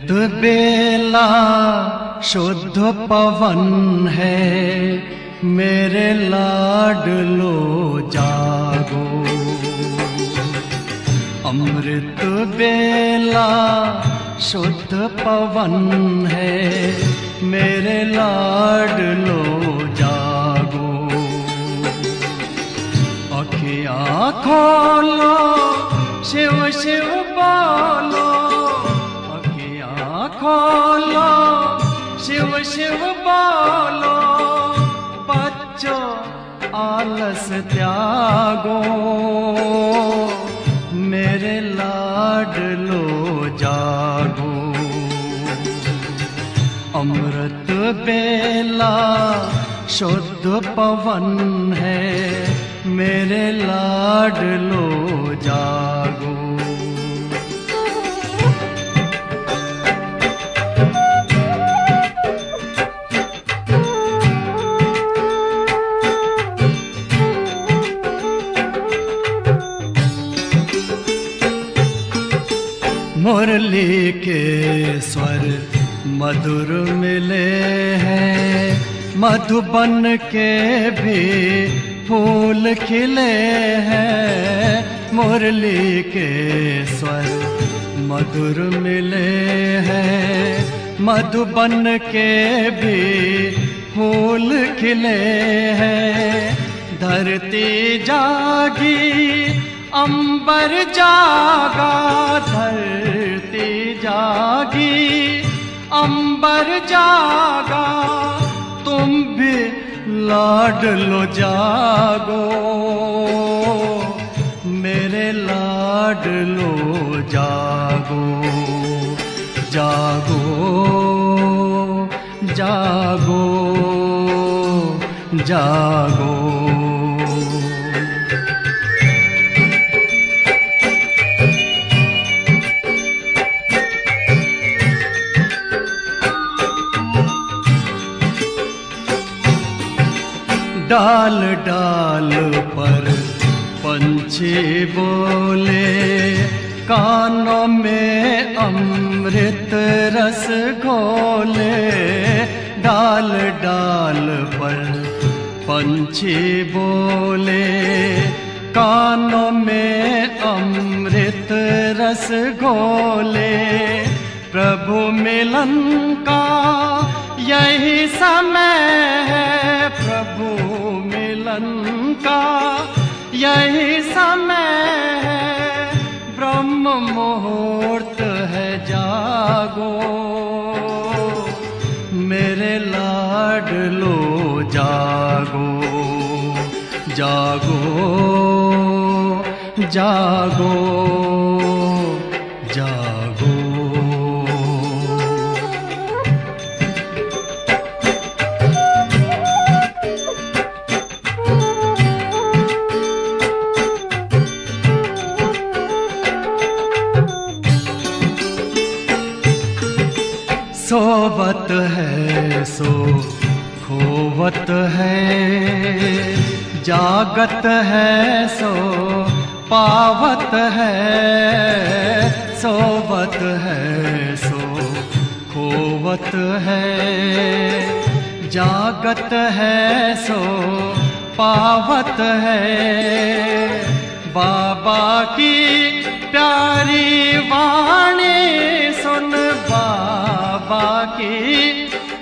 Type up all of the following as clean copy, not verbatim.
अमृत बेला शुद्ध पवन है, मेरे लाडलो जागो। अमृत बेला शुद्ध पवन है, मेरे लाडलो जागो। अखियाँ खोलो, शिव शिव बोलो, अखियाँ खोलो, शिव शिव बोलो। बच्चों आलस त्यागो, मेरे लाडलो जागो। अमृत बेला शुद्ध पवन है, मेरे लाडलो जागो। मुरली के स्वर मधुर मिले हैं, मधुबन के भी फूल खिले हैं। मुरली के स्वर मधुर मिले हैं, मधुबन के भी फूल खिले हैं। धरती जागी, अंबर जागा, धरती जागी, अंबर जागा। तुम भी लाडलो जागो, मेरे लाडलो जागो। जागो जागो जागो। डाल डाल पर पंछी बोले, कानों में अमृत रस घोले। डाल डाल पर पंछी बोले, कानों में अमृत रस घोले। प्रभु मिलन का यही समय है, प्रभु मिलन का यही समय है। ब्रह्म मुहूर्त है, जागो, मेरे लाडलो जागो। जागो जागो जागो। सोवत है सो खोवत है, जागत है सो पावत है। सोवत है सो खोवत है, जागत है सो पावत है। बाबा की प्यारी वाणी सुन, बाबा की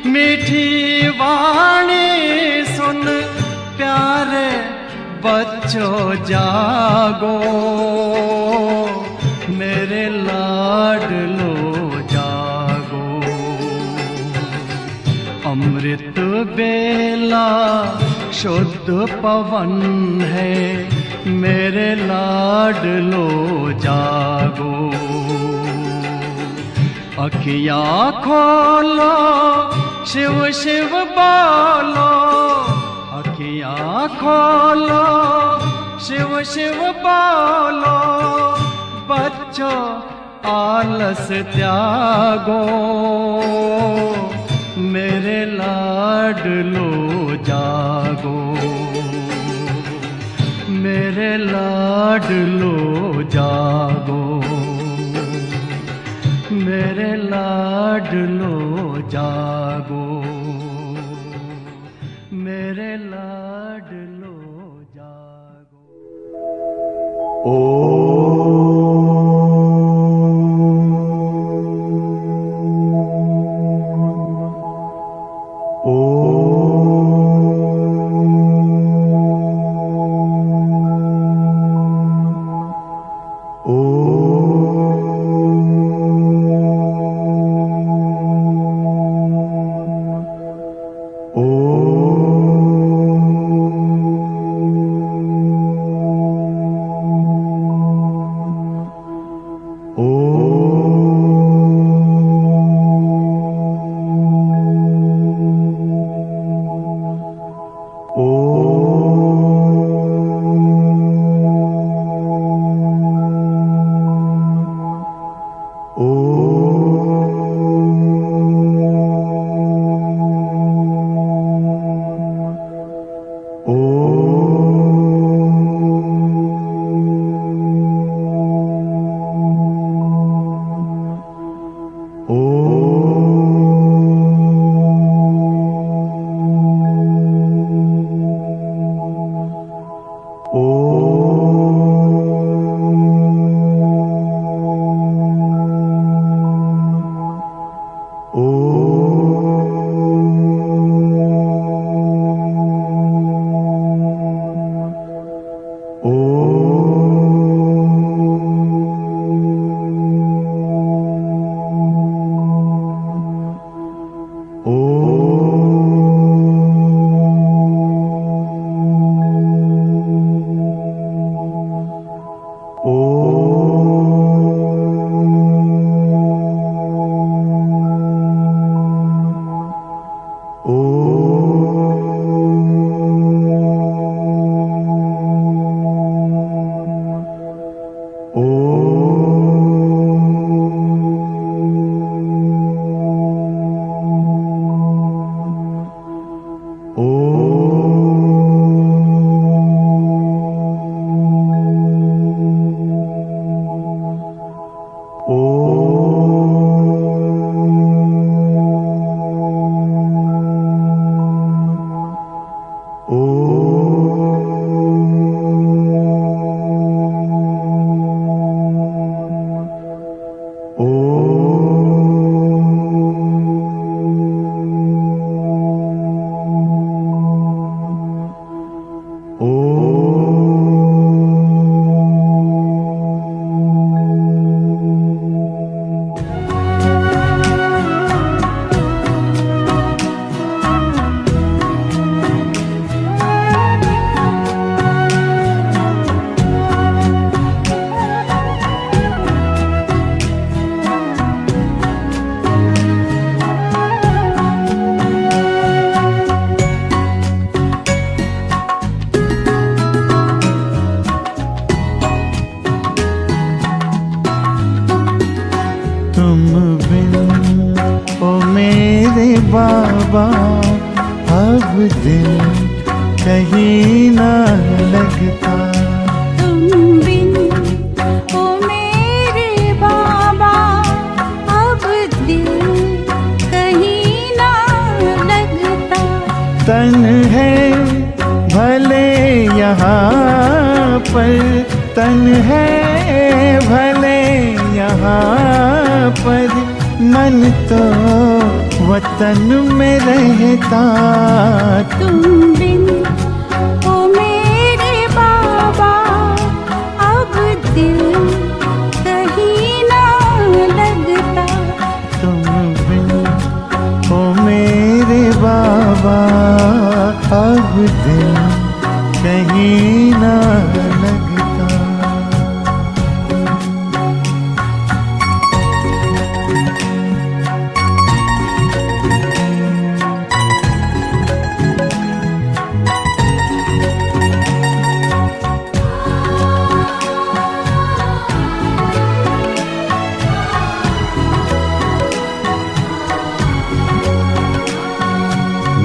मीठी वाणी सुन। प्यारे बच्चों जागो, मेरे लाडलो जागो। अमृत बेला शुद्ध पवन है, मेरे लाडलो जागो। अखियाँ खोलो, शिव शिव बोलो, अखियाँ खोलो, शिव शिव बोलो। बच्चों आलस त्यागो, मेरे लाडलो जागो। मेरे लाडलो जागो, मेरे लाडलो जागो, मेरे लाडलो जागो। बाबा अब दिल कहीं ना लगता। तुम बिन ओ मेरे बाबा अब दिल कहीं ना लगता। तन है भले यहाँ पर, तन है भले यहाँ पर, मन तो वतन में रहता। तुम बिन ओ मेरे बाबा अब दिल कहीं ना लगता। तुम बिन ओ मेरे बाबा अब दिल कहीं ना लगता।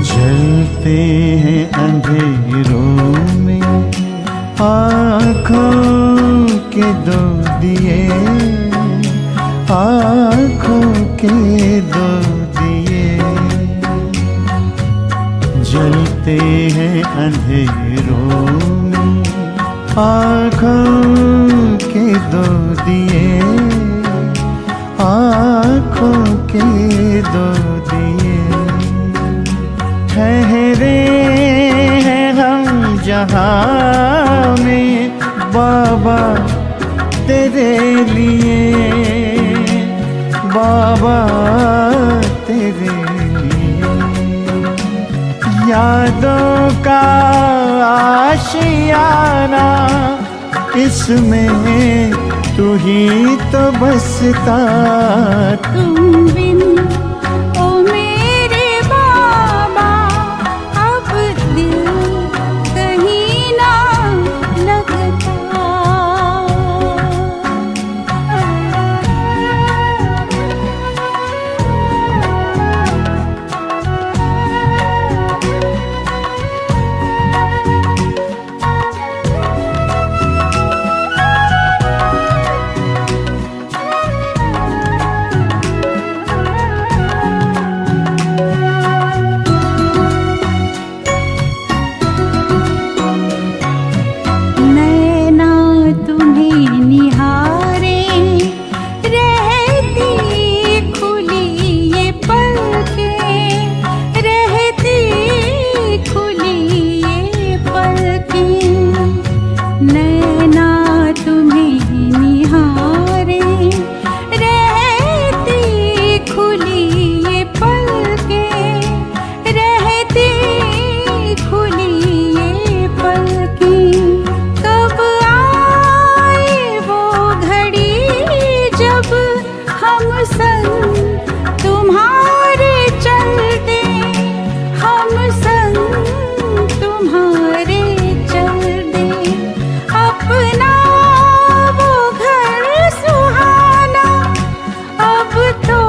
जलते हैं अंधेरों में आँखों के दो दिए, आँखों के दो दिए जलते हैं अंधेरों में, आँखों के दो दिए, आँखों के दो दिए। ठहरे हैं हम जहाँ में बाबा तेरे लिए, बाबा तेरे लिए। यादों का आशियाना इसमें तू ही तो बसता। तुम बिन ओ मेरे बाबा अब दिल कहीं ना लगता। नैना तुम्हें निहारे रहती खुली ये पलकें, रहती खुली ये पलकें। नैना तुम्हें निहारे रहती खुली ये पलकें, रहती खुली ये पलकें। कब आए वो घड़ी जब हम संग तुम्हारे चलते, हम संग तुम्हारे चलते। अपना वो घर सुहाना अब तो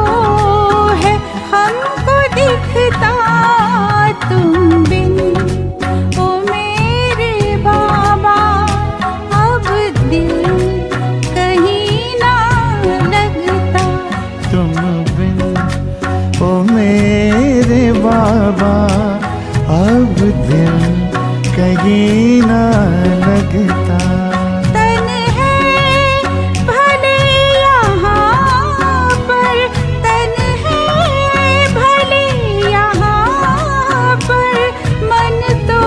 है हमको दिखता। तुम बिन ओ मेरे बाबा अब दिल कहीं ना लगता। तुम बिन ओ मेरे बाबा अब दिल कहीं ना लगता। तन है भले यहाँ पर, तन है भले यहाँ पर, मन तो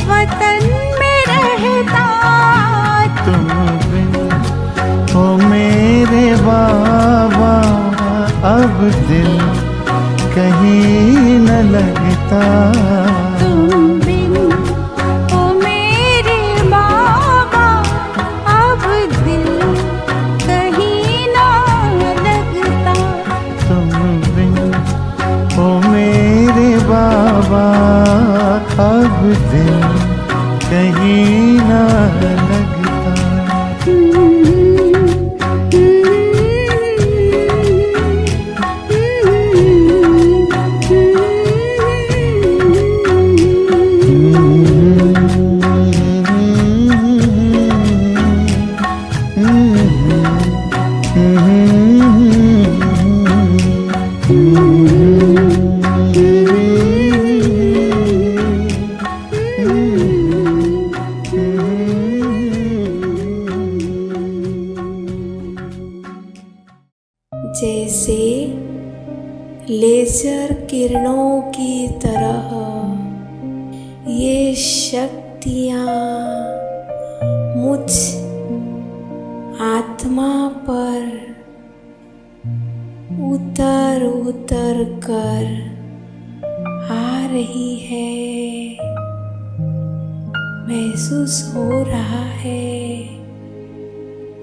वतन में रहता। तुम बिन ओ मेरे बाबा अब दिल कहीं न लगता। तुम बिन ओ मेरे बाबा अब दिल कहीं ना लगता। तुम बिन ओ मेरे बाबा अब दिल कहीं न लगता। जैसे लेजर किरणों की तरह ये शक्तियाँ मुझ आत्मा पर उतर उतर कर आ रही है। महसूस हो रहा है,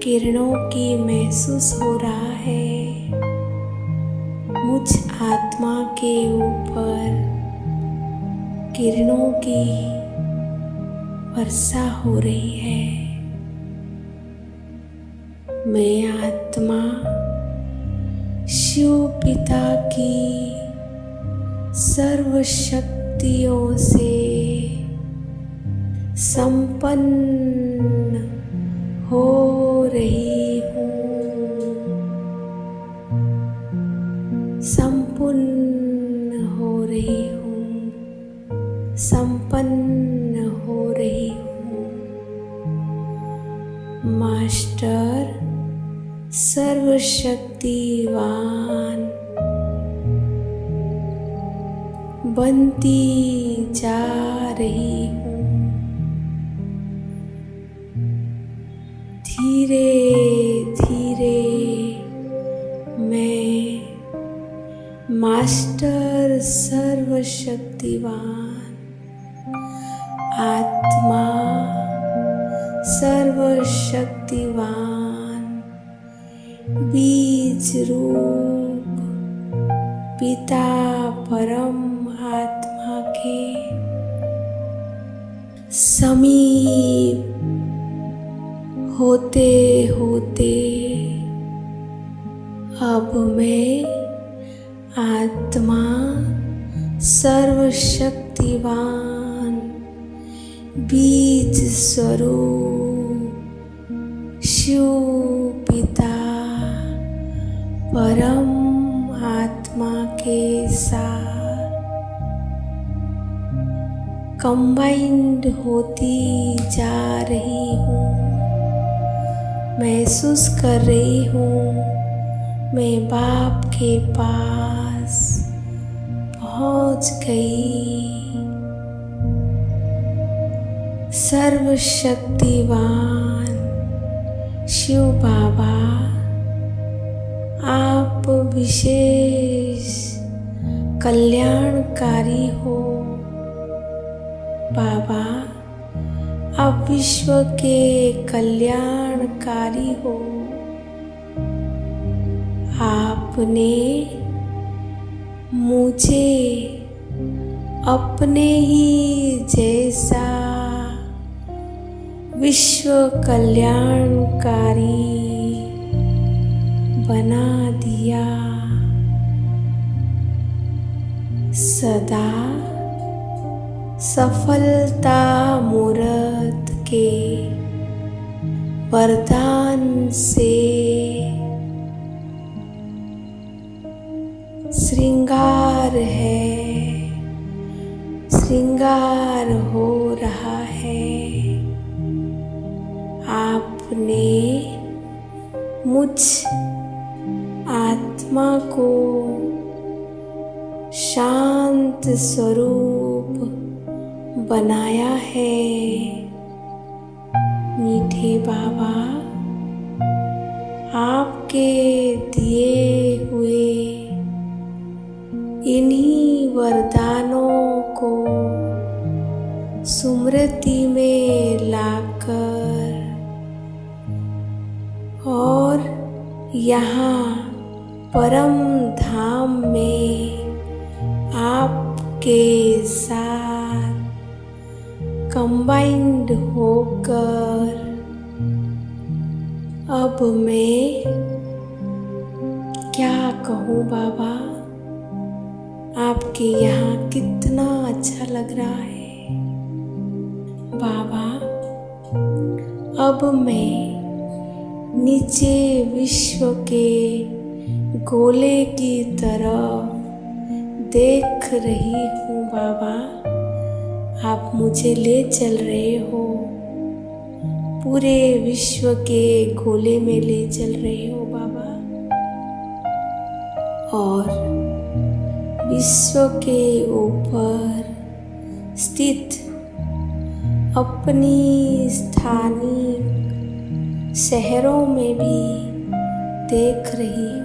किरणों की महसूस हो रहा है। मुझ आत्मा के ऊपर किरणों की वर्षा हो रही है। मैं आत्मा शिव पिता की सर्व शक्तियों से संपन्न हो रही हूँ। संपन्न हो रही हूँ। मास्टर सर्वशक्तिवान बनती जा रही हूँ। धीरे धीरे मैं मास्टर सर्वशक्तिवान आत्मा सर्वशक्तिवान बीज रूप पिता परम आत्मा के समीप होते होते अब मैं आत्मा सर्वशक्तिवान बीज स्वरूप शिव पिता परम आत्मा के साथ कंबाइंड होती जा रही हूँ। महसूस कर रही हूँ मैं बाप के पास पहुँच गई। सर्वशक्तिवान शिव बाबा आप विशेष कल्याणकारी हो। बाबा आप विश्व के कल्याणकारी हो। आपने मुझे अपने ही जैसा विश्व कल्याणकारी बना दिया। सदा सफलता मूर्त के वरदान से श्रृंगार है, श्रृंगार हो रहा है। आपने मुझ आत्मा को शांत स्वरूप बनाया है। मीठे बाबा आपके दिए हुए इन्हीं वरदानों को स्मृति में लाकर और यहाँ परम धाम में आपके साथ कंबाइंड होकर अब मैं क्या कहूँ बाबा, आपके यहाँ कितना अच्छा लग रहा है। बाबा अब मैं नीचे विश्व के गोले की तरफ देख रही हूँ। बाबा आप मुझे ले चल रहे हो, पूरे विश्व के गोले में ले चल रहे हो बाबा। और विश्व के ऊपर स्थित अपनी स्थानीय शहरों में भी देख रही हूँ।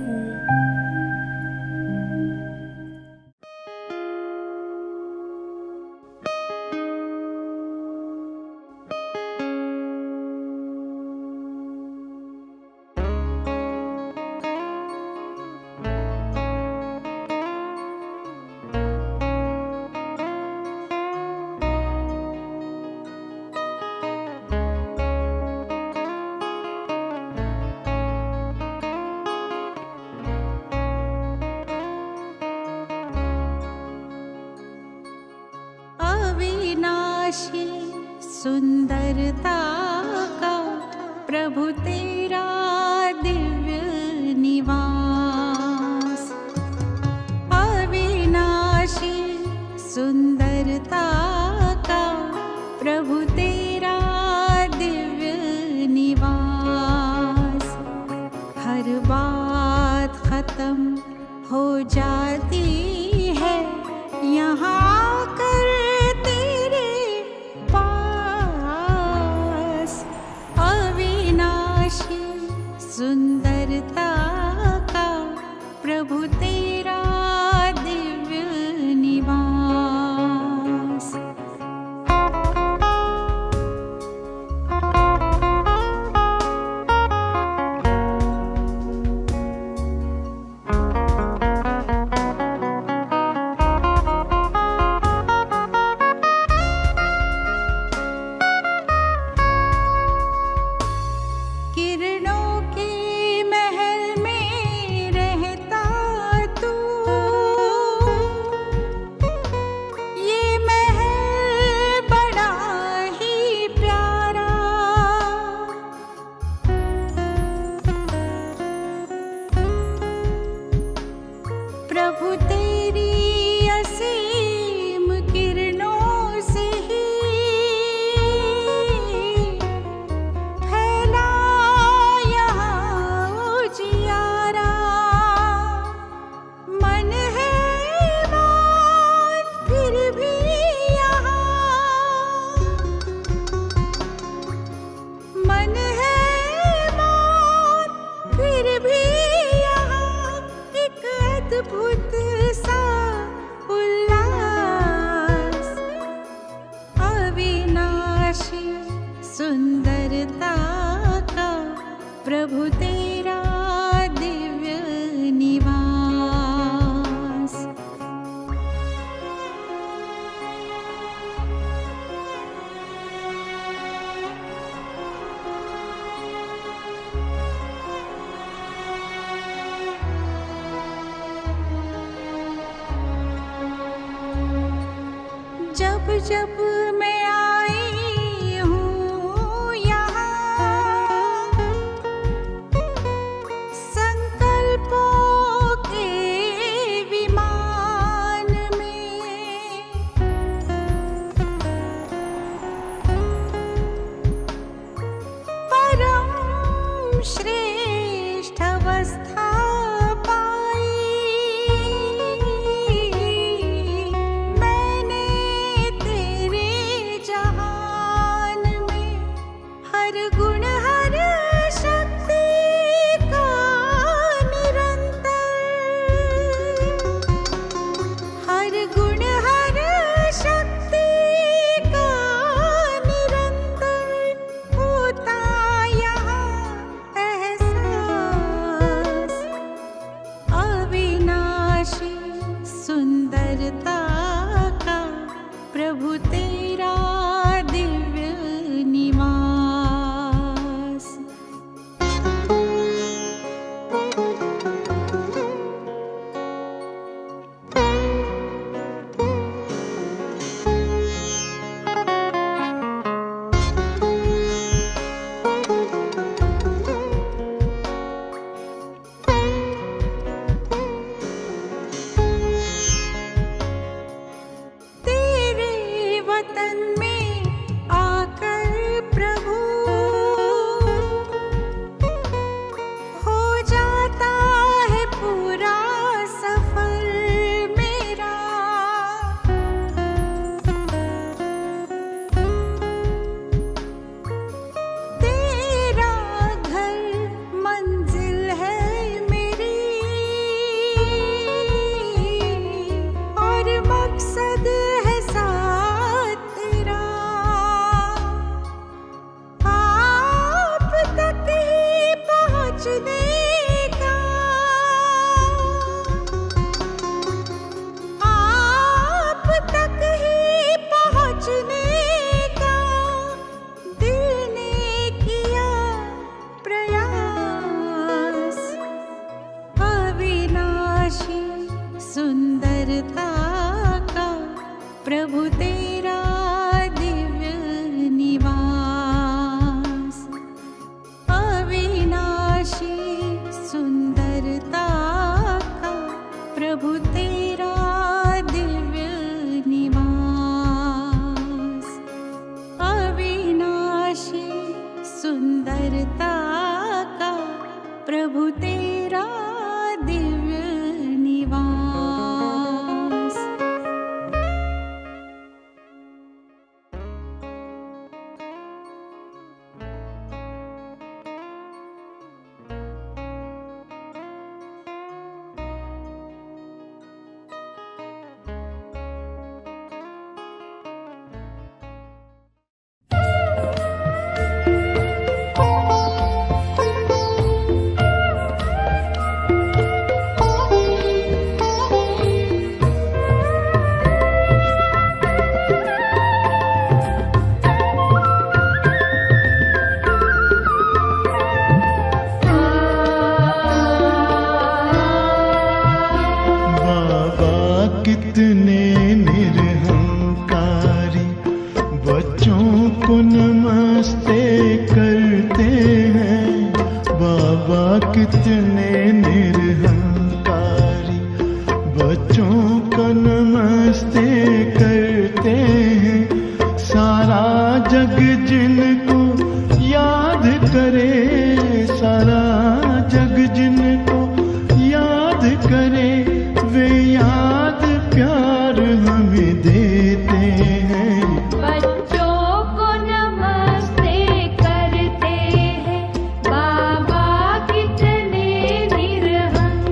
अविनाशी सुंदरता का प्रभु तेरा दिव्य निवास। अविनाशी सुंदरता प्रभु तेरा दिव्य निवास। हर बात खत्म हो जाती है यहाँ आकर तेरे पास। अविनाशी सुंदरता का प्रभु तेरा दिव्य निवास। किरणों के महल में रहता तू, ये महल बड़ा ही प्यारा। प्रभु तेरी असीम किरणों से ही फैला यहाँ उजियारा। मन है मौन फिर भी यहाँ, मन है मौन फिर भी यहाँ एक अद्भुत सा उल्लास। अविनाशी सुंदरता का प्रभु तेरा दिव्य निवास। जब जब मैं आई हूँ यहाँ संकल्पों के विमान में, परम श्रेष्ठ अवस्था पाई। मैंने तेरे जहान में हर गुण हर शक्ति का निरंतर, हर गुण हर शक्ति का निरंतर होता यहाँ एहसास। अविनाशी सुंदरता का प्रभु तेरा दिव्य निवास। तेरे वतन में आकर प्रभु हो जाता है पूरा सफर मेरा। तेरा घर मंजिल है मेरी और मकसद है साथ तेरा। आप तक ही पहुँचने का, आप तक ही पहुँचने का दिल ने किया प्रयास। अविनाशी सुंदरता का प्रभु तेरा दिव्य निवास। अविनाशी सुंदरता का प्रभु तेरा दिव्य निवास। जग जिनको याद करे, सारा जग जिनको याद करे, वे याद प्यार हमें देते हैं। बच्चों को नमस्ते करते हैं, बाबा कितने निरहंकारी।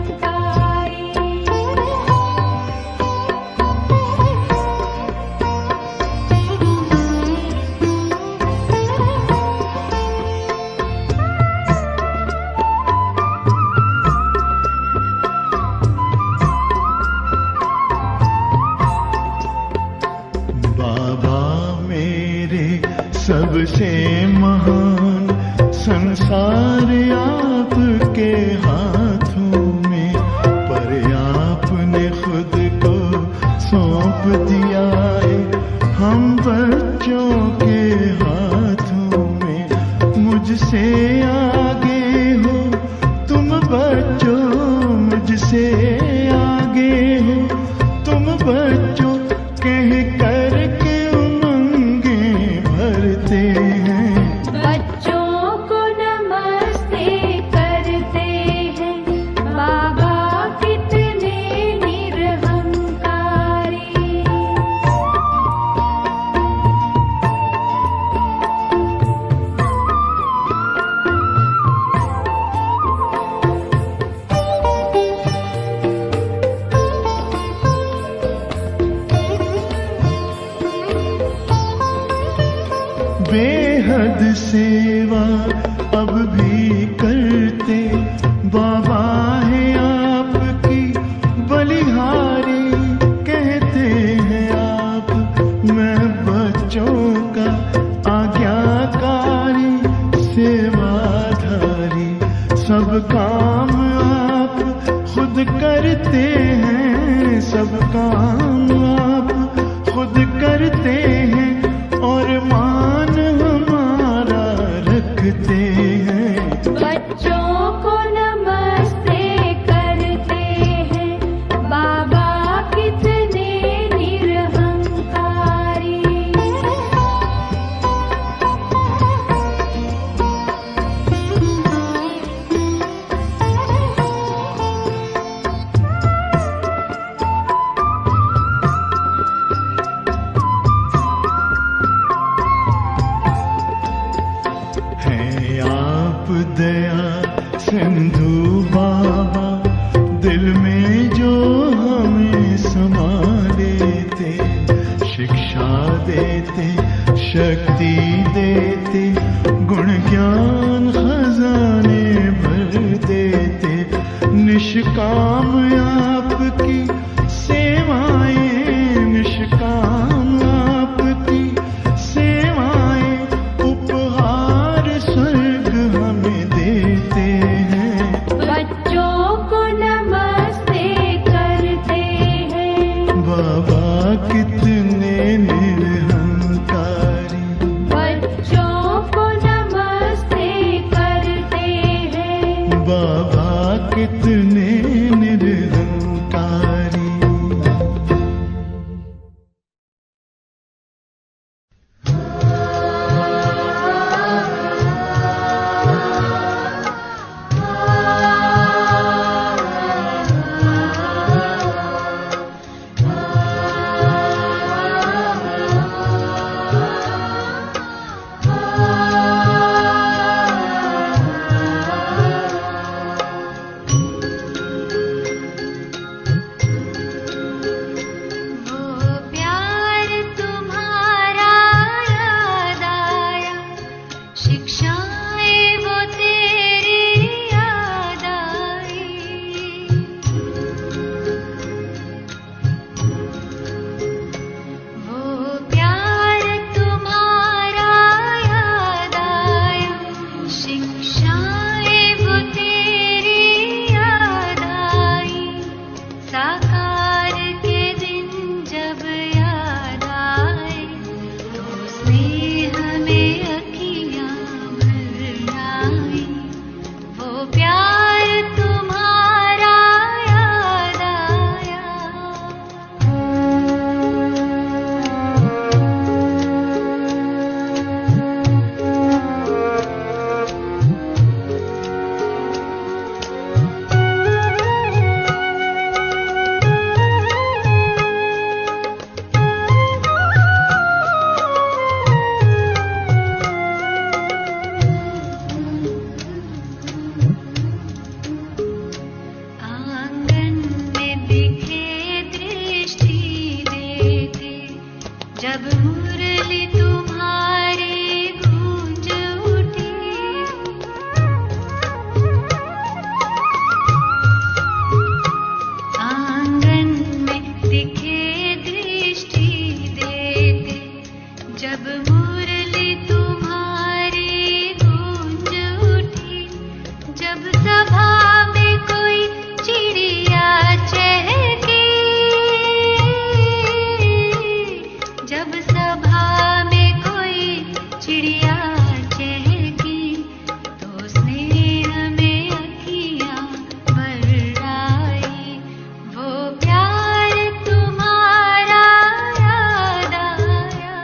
बाबा मेरे सबसे महान, संसार आपके हाथों में, पर आपने खुद को सौंप दिया है हम बच्चों के हाथों में। मुझसे आगे हो तुम बच्चों, मुझसे आगे हो तुम बच्चों, कह कर के उमंगे भरते हैं। बच्चों को नमस्ते करते हैं, बाबा कितने निरहंकारी। बेहद सेवा अब भी करते, बाबा है आपकी बलिहारी। कहते हैं आप मैं बच्चों का आज्ञाकारी, सेवाधारी। सब काम आप खुद करते हैं, सब काम आप खुद करते हैं, और मान हमारा रखते हैं। बच्चों को नमस्ते करते हैं, बाबा कितने निरहंकारी। हैं आप दया सिंधु बाबा, दिल में जो हमें समा लेते, शिक्षा देते, शक्ति देते, गुण ज्ञान खजाने भर देते। निष्काम आपकी सेवाएं, निष्काम आपकी सेवाएं, उपहार स्वर्ग हमें देते हैं। बच्चों को नमस्ते करते हैं, बाबा कितने निरहंकारी। बच्चों को नमस्ते करते हैं, बाबा कितने निरहंकारी। मुरली तुम्हारी गूंज उठी, आंगन में दिखे दृष्टि देते, जब मुरली तुम्हारी गूंज उठी, जब सभा में कोई चिड़िया चहकी, जब सभा में कोई चिड़िया चहकी, तो स्नेह में अखियाँ बरसाई, वो प्यार तुम्हारा याद आया।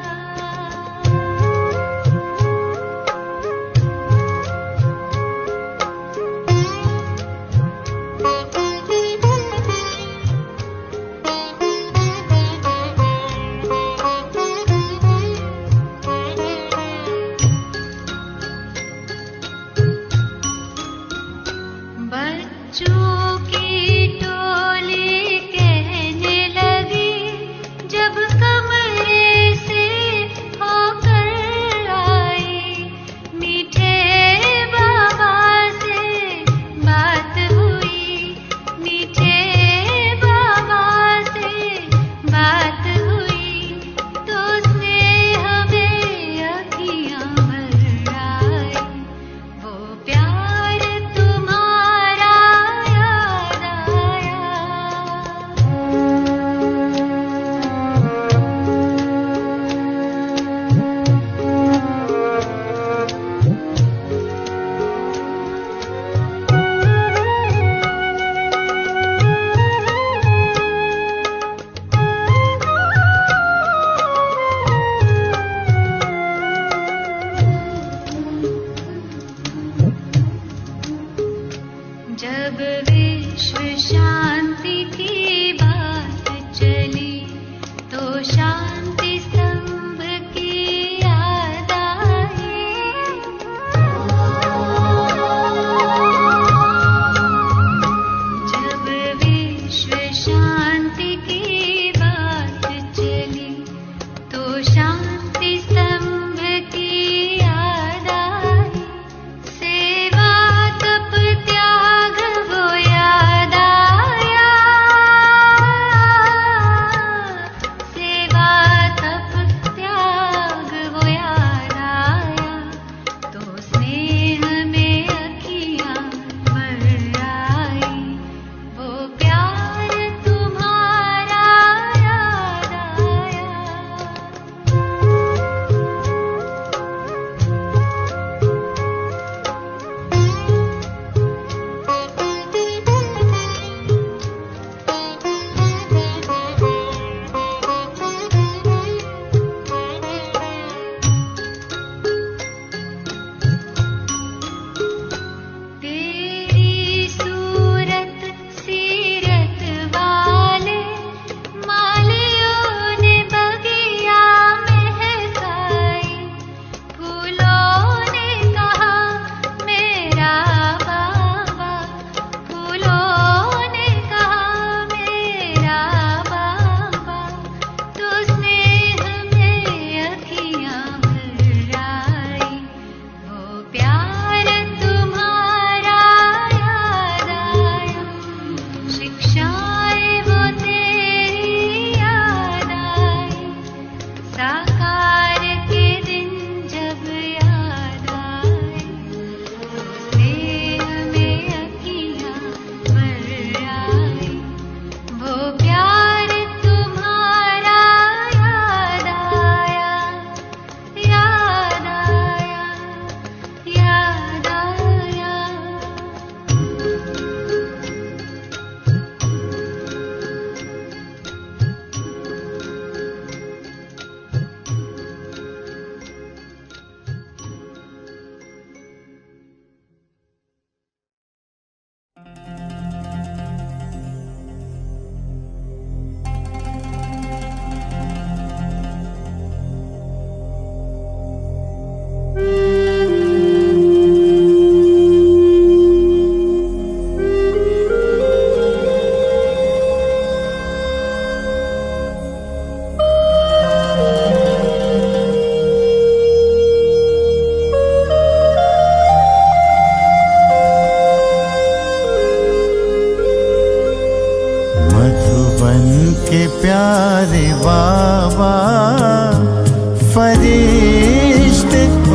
फरिश्ते ओ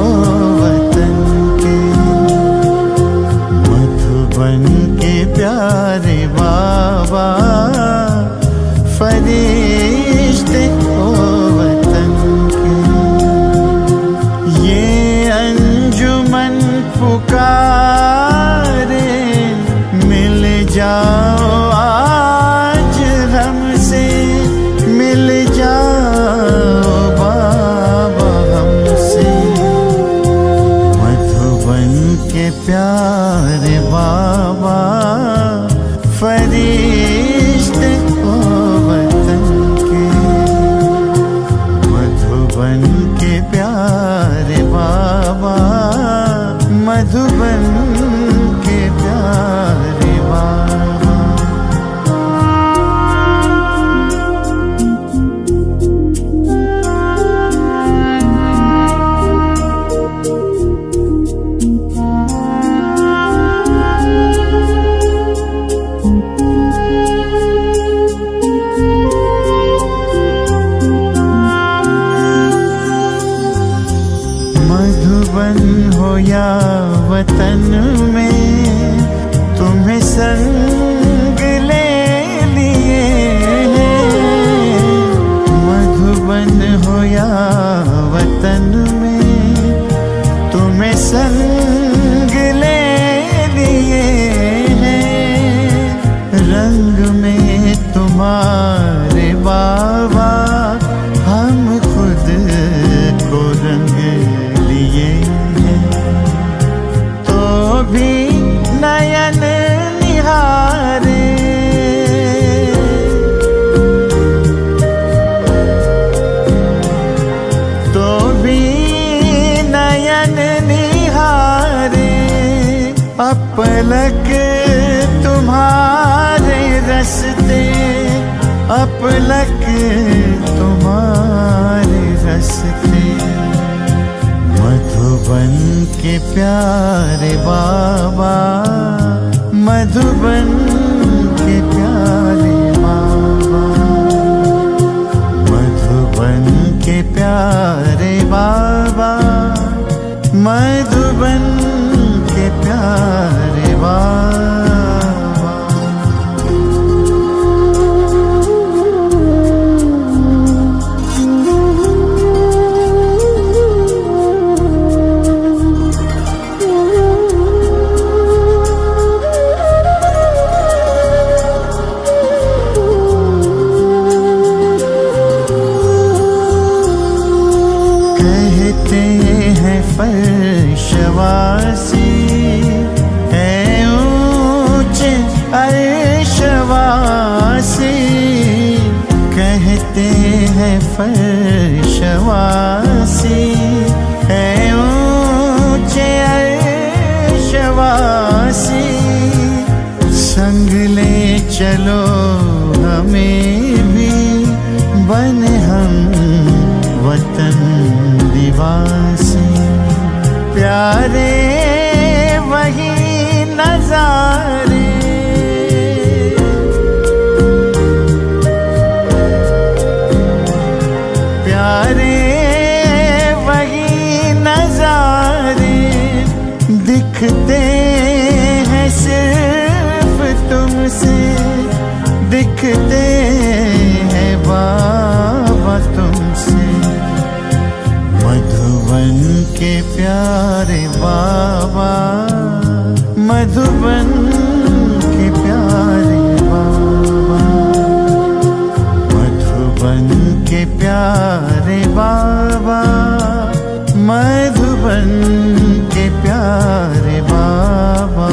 वतन के, मधुबन के प्यारे बाबा, फरिश्ते ओ वतन के। ये अंजुमन पुकारे, मिल जाओ आज हमसे, मिल जाओ बाबा हमसे। मधुबन के प्यारे बाबा, फरिश्ते ओ वतन के, मधुबन के प्यारे बाबा, मधुबन के प्यारे बाबा। मधुबन हो या वतन में, तुम्हें संग ले लिए हैं। मधुबन हो या वतन में, तुम्हें संग ले लिए हैं। रंग में तुम्हारे बाबा, हम खुद को रंग लिए हैं। तो भी नयन निहारे, तो भी नयन निहारे। अपलक तुम्हारे रस्ते, अपलक तुम्हारे रस्ते। मधुबन के प्यारे बाबा, मधुबन के प्यारे बाबा, मधुबन के प्यारे बाबा, मधुबन के प्यारे बाबा। कहते हैं फर्शवासी है ऊंचे अर्शवासी, कहते हैं फर्शवासी है ऊंचे अर्शवासी। संग ले चलो हमें भी, बने हम वतन निवासी। प्यारे वही नजारे, प्यारे वही नजारे। दिखते हैं सिर्फ तुमसे, दिखते हैं बाबा तुमसे। मधुबन के प्यारे बाबा, मधुबन के प्यारे बाबा, मधुबन के प्यारे बाबा, मधुबन के प्यारे बाबा।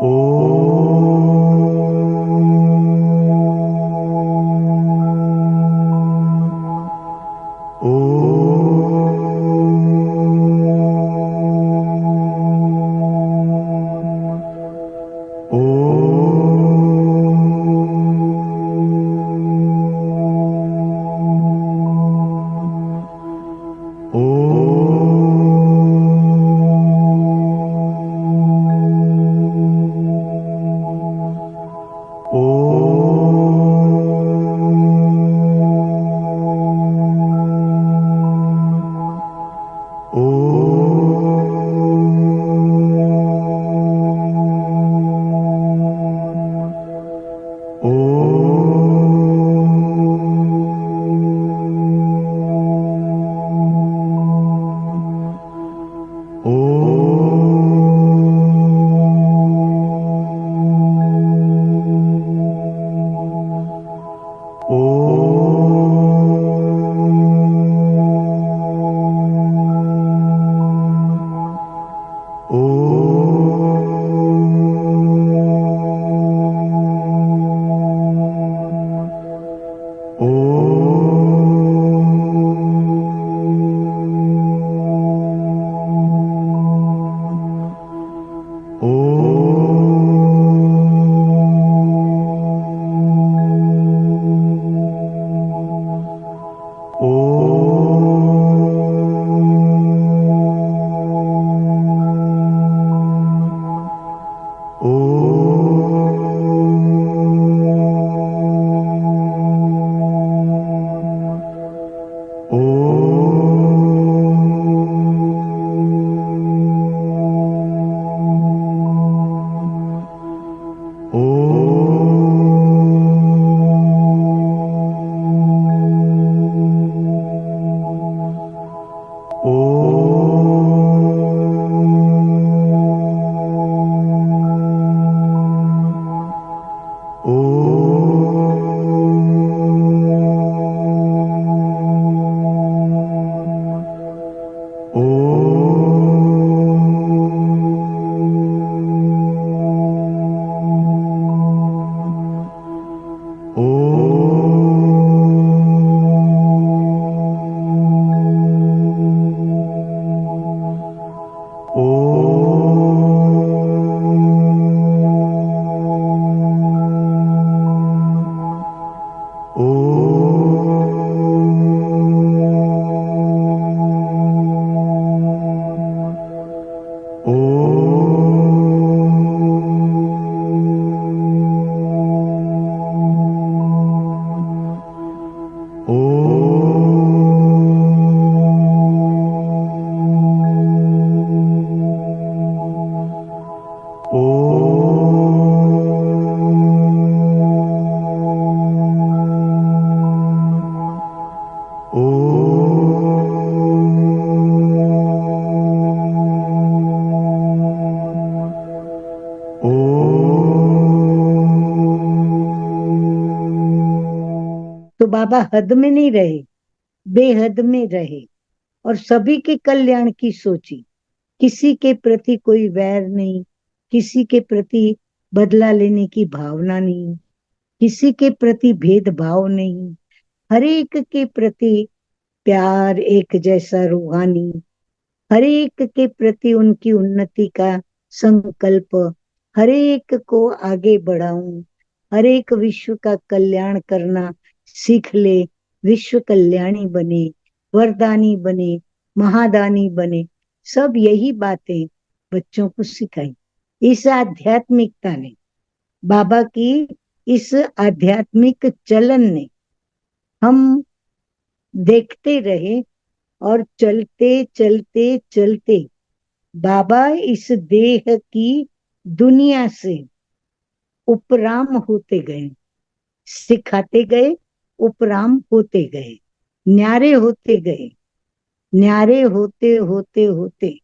तो बाबा हद में नहीं रहे, बेहद में रहे और सभी के कल्याण की सोची। किसी के प्रति कोई वैर नहीं, किसी के प्रति बदला लेने की भावना नहीं, किसी के प्रति भेदभाव नहीं, हर एक के प्रति प्यार एक जैसा रूहानी, हर एक के प्रति उनकी उन्नति का संकल्प, हर एक को आगे बढ़ाऊं, हर एक विश्व का कल्याण करना सीख ले, विश्व कल्याणी बने, वरदानी बने, महादानी बने। सब यही बातें बच्चों को सिखाई। इस आध्यात्मिकता ने, बाबा की इस आध्यात्मिक चलन ने हम देखते रहे और चलते चलते चलते बाबा इस देह की दुनिया से उपराम होते गए, सिखाते गए, उपराम होते गए, न्यारे होते गए। न्यारे होते होते होते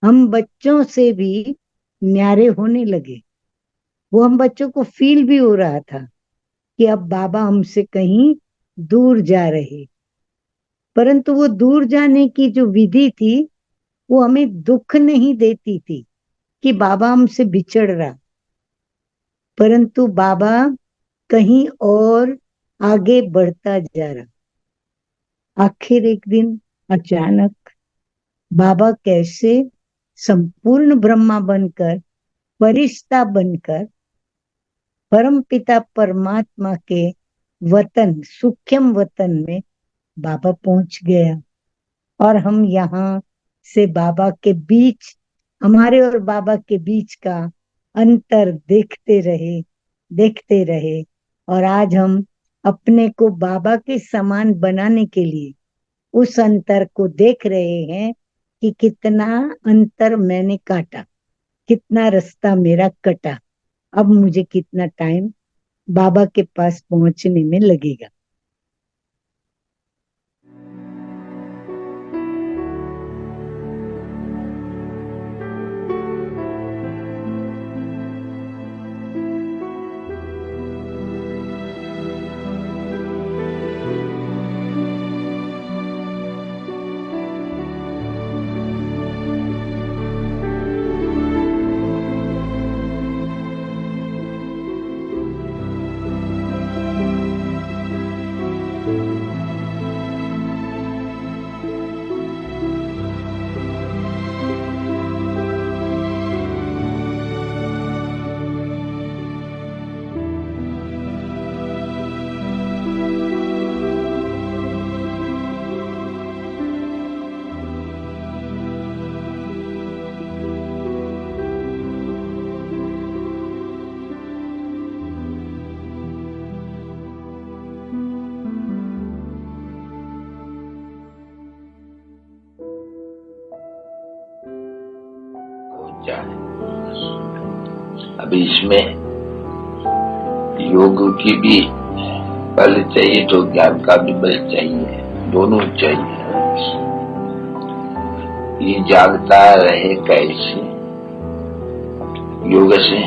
हम बच्चों से भी न्यारे होने लगे। वो हम बच्चों को फील भी हो रहा था कि अब बाबा हमसे कहीं दूर जा रहे, परंतु वो दूर जाने की जो विधि थी वो हमें दुख नहीं देती थी कि बाबा हमसे बिछड़ रहा। परंतु बाबा कहीं और आगे बढ़ता जा रहा। आखिर एक दिन अचानक बाबा कैसे संपूर्ण ब्रह्मा बनकर, फरिश्ता बनकर परमपिता परमात्मा के वतन, सूक्ष्म वतन में बाबा पहुंच गया। और हम यहाँ से बाबा के बीच, हमारे और बाबा के बीच का अंतर देखते रहे। और आज हम अपने को बाबा के समान बनाने के लिए उस अंतर को देख रहे हैं कि कितना अंतर मैंने काटा, कितना रास्ता मेरा कटा। अब मुझे कितना टाइम बाबा के पास पहुंचने में लगेगा। अभी इसमें योग की भी बल चाहिए तो ज्ञान का भी बल चाहिए, दोनों चाहिए। ये जागता रहे कैसे? योग से,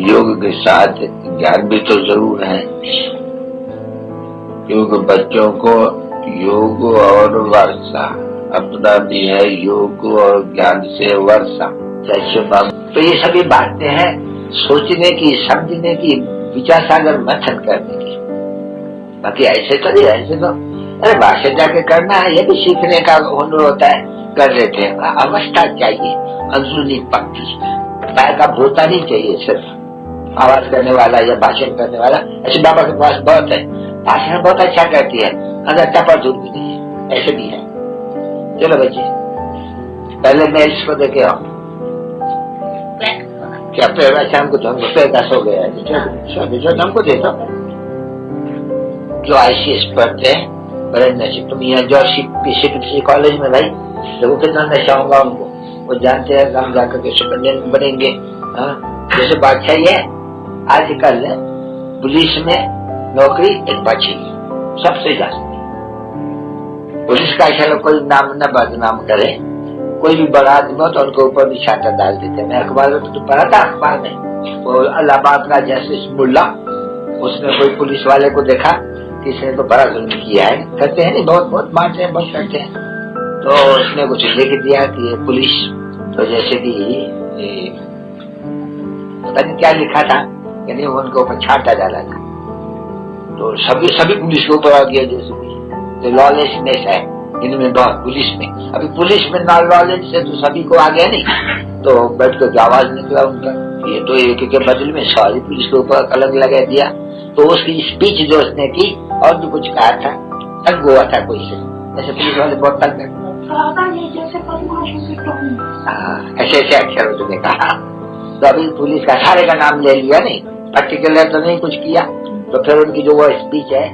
योग के साथ ज्ञान भी तो जरूर है। योग बच्चों को योग और वर्षा अपना भी है, योग और ज्ञान से वर्षा। तो ये सभी बातें हैं सोचने की, समझने की, विचार सागर मंथन करने की। बाकी ऐसे तो नहीं, ऐसे तो अरे भाषा जाके करना है, ये भी सीखने का हुनर होता है, कर लेते हैं। अवस्था चाहिए, अंदरूनी पक्की, पैर का बोता नहीं चाहिए सिर्फ आवाज करने वाला या भाषण करने वाला। ऐसे बाबा के पास बहुत है, भाषण बहुत अच्छा करती है, अंदर टपर दूर भी नहीं है, ऐसे भी है। चलो बच्चे, पहले मैं इसको देखे आओ क्या पैर हमको तो हमको पैर का सो गया है, हमको दे दो। जो ICS पढ़ते हैं बड़े नशे, तुम यहाँ जो किसी कॉलेज में भाई देखो कितना नशा होगा उनको, वो जानते हैं हम जाकर के सुपरडेंट बनेंगे। जैसे बादशाह है आजकल पुलिस में नौकरी एक बादशाह सबसे ज्यादा। पुलिस का चलो कोई नाम न बदनाम करे, कोई भी बड़ा आदमी हो तो उनके ऊपर भी छाता डाल देते हैं। मैं अखबार में तो पढ़ा था, अखबार में वो इलाहाबाद का जस्टिस मुल्ला, उसने कोई पुलिस वाले को देखा कि इसने तो बड़ा जुल्म किया है, करते हैं नहीं, बहुत मारते हैं, बहुत करते हैं। तो उसने कुछ लिख दिया कि ये पुलिस तो जैसे कि पता नहीं क्या लिखा था, यानी उनके ऊपर छाता डाला था। तो सभी पुलिस के ऊपर आ गया, जैसे कि लॉलेसनेस है इनमें बहुत पुलिस में। अभी पुलिस में नॉन लॉलेज से तो सभी को आ गया नहीं, तो बैठ कर आवाज निकला उनका, ये तो एक के बदले में सारी पुलिस के ऊपर कलंक लगा दिया। तो उसकी स्पीच जो उसने की और भी कुछ कहा था, तंग हुआ था कोई से, ऐसे पुलिस वाले बहुत तंग करते, ऐसे ऐसे अक्षर उसने कहा। तो अभी पुलिस का सारे का नाम ले लिया, नहीं पर्टिकुलर तो नहीं कुछ किया। तो फिर उनकी जो वो स्पीच है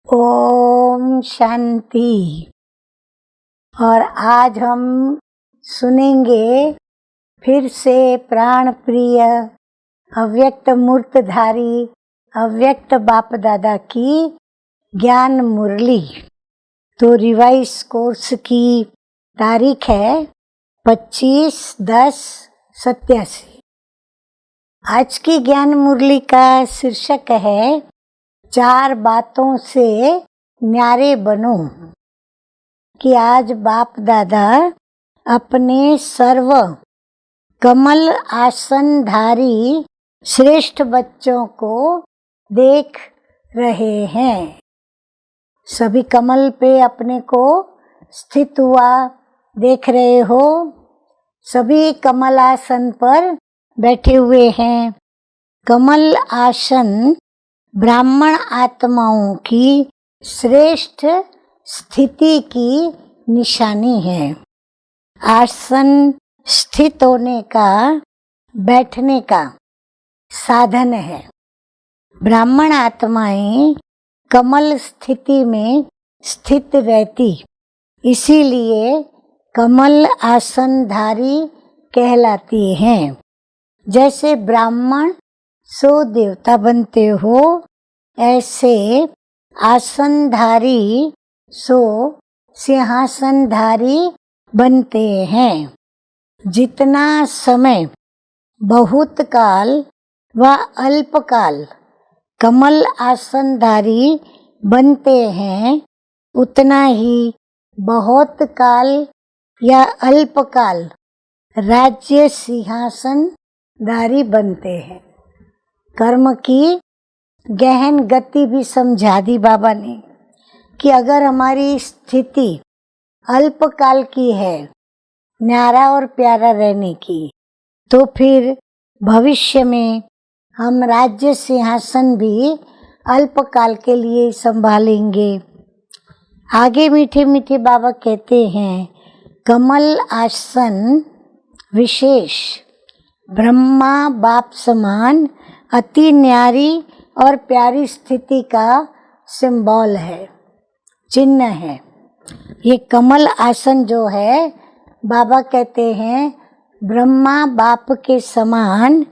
ओम शांति। और आज हम सुनेंगे फिर से प्राण प्रिय अव्यक्त मूर्तधारी अव्यक्त बाप दादा की ज्ञान मुरली। तो रिवाइज कोर्स की तारीख है 25/10/87। आज की ज्ञान मुरली का शीर्षक है 4 बातों से न्यारे बनो। कि आज बाप दादा अपने सर्व कमल आसनधारी श्रेष्ठ बच्चों को देख रहे हैं। सभी कमल पे अपने को स्थित हुआ देख रहे हो। सभी कमल आसन पर बैठे हुए हैं। कमल आसन ब्राह्मण आत्माओं की श्रेष्ठ स्थिति की निशानी है। आसन स्थित होने का, बैठने का साधन है। ब्राह्मण आत्माएं कमल स्थिति में स्थित रहती, इसीलिए कमल आसनधारी कहलाती हैं। जैसे ब्राह्मण सो देवता बनते हो, ऐसे आसनधारी सो सिंहासनधारी बनते हैं। जितना समय बहुत काल व अल्पकाल कमल आसनधारी बनते हैं, उतना ही बहुत काल या अल्पकाल राज्य सिंहासनधारी बनते हैं। कर्म की गहन गति भी समझा दी बाबा ने कि अगर हमारी स्थिति अल्पकाल की है, न्यारा और प्यारा रहने की, तो फिर भविष्य में हम राज्य सिंहासन भी अल्पकाल के लिए संभालेंगे। आगे मीठे मीठे बाबा कहते हैं, कमल आसन विशेष ब्रह्मा बाप समान अति न्यारी और प्यारी स्थिति का सिंबल है, चिन्ह है। ये कमल आसन जो है, बाबा कहते हैं ब्रह्मा बाप के समान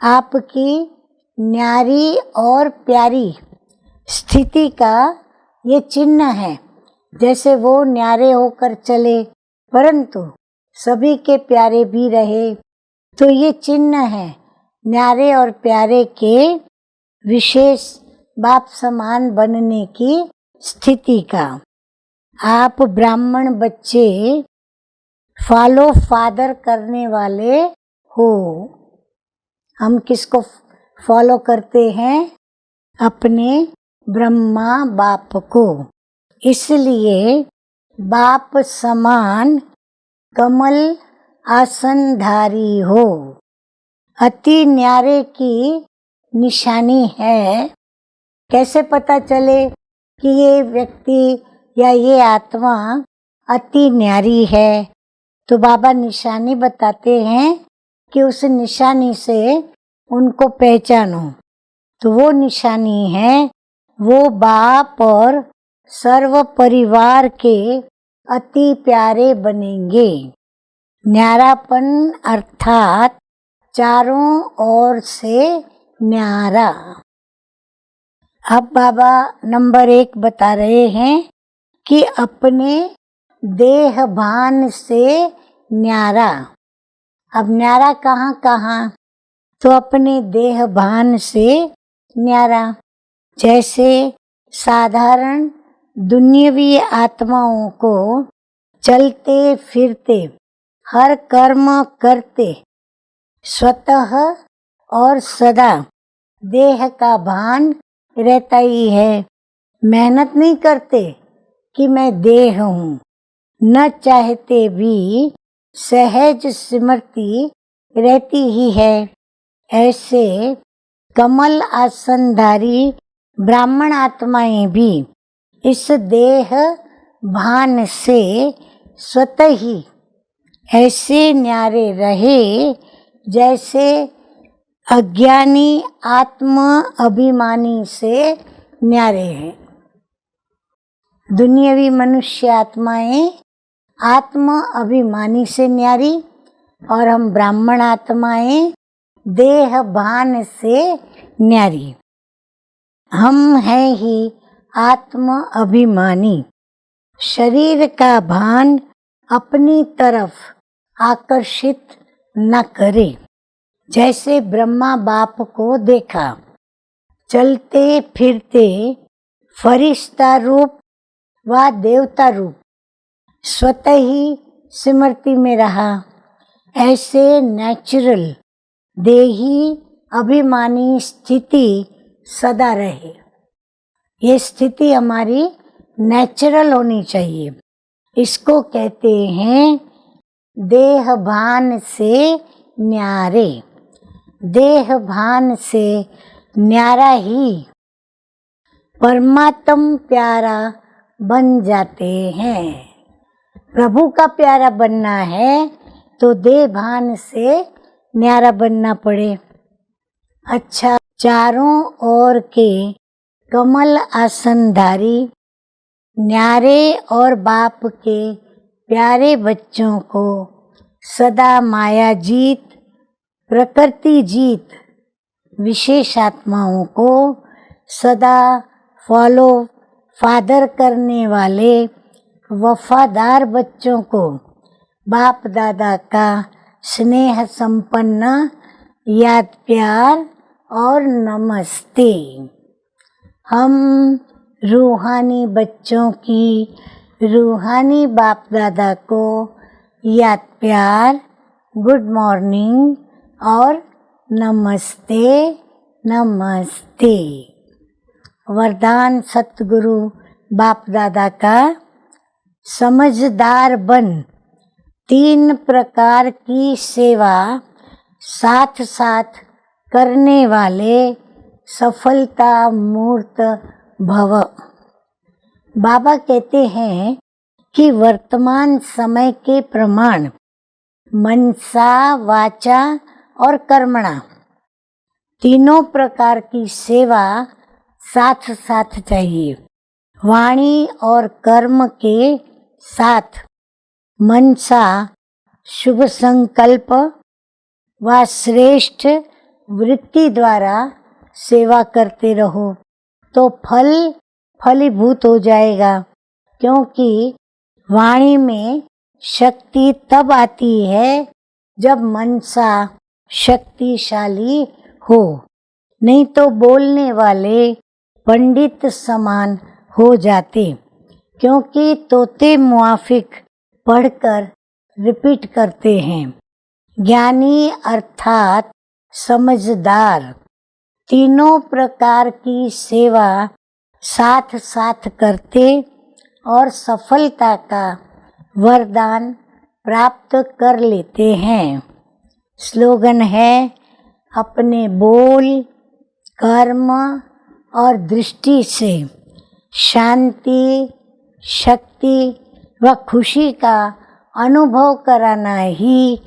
आपकी न्यारी और प्यारी स्थिति का ये चिन्ह है। जैसे वो न्यारे होकर चले परंतु सभी के प्यारे भी रहे, तो ये चिन्ह है न्यारे और प्यारे के विशेष बाप समान बनने की स्थिति का। आप ब्राह्मण बच्चे फॉलो फादर करने वाले हो। हम किसको फॉलो करते हैं? अपने ब्रह्मा बाप को। इसलिए बाप समान कमल आसनधारी हो। अति न्यारे की निशानी है। कैसे पता चले कि ये व्यक्ति या ये आत्मा अति न्यारी है? तो बाबा निशानी बताते हैं कि उस निशानी से उनको पहचानो। तो वो निशानी है, वो बाप और सर्व परिवार के अति प्यारे बनेंगे। न्यारापन अर्थात चारों ओर से न्यारा। अब बाबा नंबर 1 बता रहे हैं कि अपने देह भान से न्यारा। अब न्यारा कहाँ कहाँ? तो अपने देह भान से न्यारा। जैसे साधारण दुनियावी आत्माओं को चलते फिरते हर कर्म करते स्वतः और सदा देह का भान रहता ही है। मेहनत नहीं करते कि मैं देह हूँ, न चाहते भी सहज स्मृति रहती ही है। ऐसे कमल आसनधारी ब्राह्मण आत्माएं भी इस देह भान से स्वतः ही ऐसे न्यारे रहे जैसे अज्ञानी आत्म अभिमानी से न्यारे हैं। दुनियावी मनुष्य आत्माएं आत्म अभिमानी से न्यारी और हम ब्राह्मण आत्माएं देह भान से न्यारी। हम हैं ही आत्म अभिमानी। शरीर का भान अपनी तरफ आकर्षित न करे। जैसे ब्रह्मा बाप को देखा चलते फिरते फरिश्ता रूप व देवता रूप स्वतः ही स्मृति में रहा, ऐसे नेचुरल देही अभिमानी स्थिति सदा रहे। ये स्थिति हमारी नेचुरल होनी चाहिए। इसको कहते हैं देह भान से न्यारे। देह भान से न्यारा ही परमात्म प्यारा बन जाते हैं। प्रभु का प्यारा बनना है तो देह भान से न्यारा बनना पड़े। अच्छा, चारों ओर के कमल आसनधारी न्यारे और बाप के प्यारे बच्चों को सदा माया जीत प्रकृति जीत विशेष आत्माओं को सदा फॉलो फादर करने वाले वफादार बच्चों को बाप दादा का स्नेह संपन्न याद प्यार और नमस्ते। हम रूहानी बच्चों की रूहानी बाप दादा को याद प्यार, गुड मॉर्निंग और नमस्ते नमस्ते। वरदान सतगुरु बाप दादा का समझदार बन 3 प्रकार की सेवा साथ साथ करने वाले सफलता मूर्त भव। बाबा कहते हैं कि वर्तमान समय के प्रमाण मनसा वाचा और कर्मणा तीनों प्रकार की सेवा साथ साथ चाहिए। वाणी और कर्म के साथ मनसा शुभ संकल्प व श्रेष्ठ वृत्ति द्वारा सेवा करते रहो तो फल फलीभूत हो जाएगा। क्योंकि वाणी में शक्ति तब आती है जब मनसा शक्तिशाली हो, नहीं तो बोलने वाले पंडित समान हो जाते। क्योंकि तोते मुआफिक पढ़कर रिपीट करते हैं। ज्ञानी अर्थात समझदार तीनों प्रकार की सेवा साथ साथ करते और सफलता का वरदान प्राप्त कर लेते हैं। स्लोगन है अपने बोल कर्म और दृष्टि से शांति शक्ति व खुशी का अनुभव कराना ही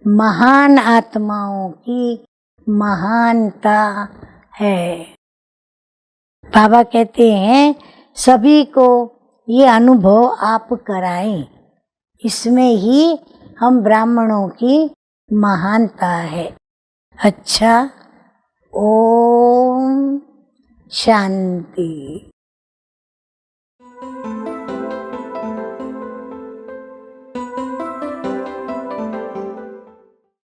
महान आत्माओं की महानता है। बाबा कहते हैं सभी को ये अनुभव आप कराएं, इसमें ही हम ब्राह्मणों की महानता है। अच्छा, ओम शांति।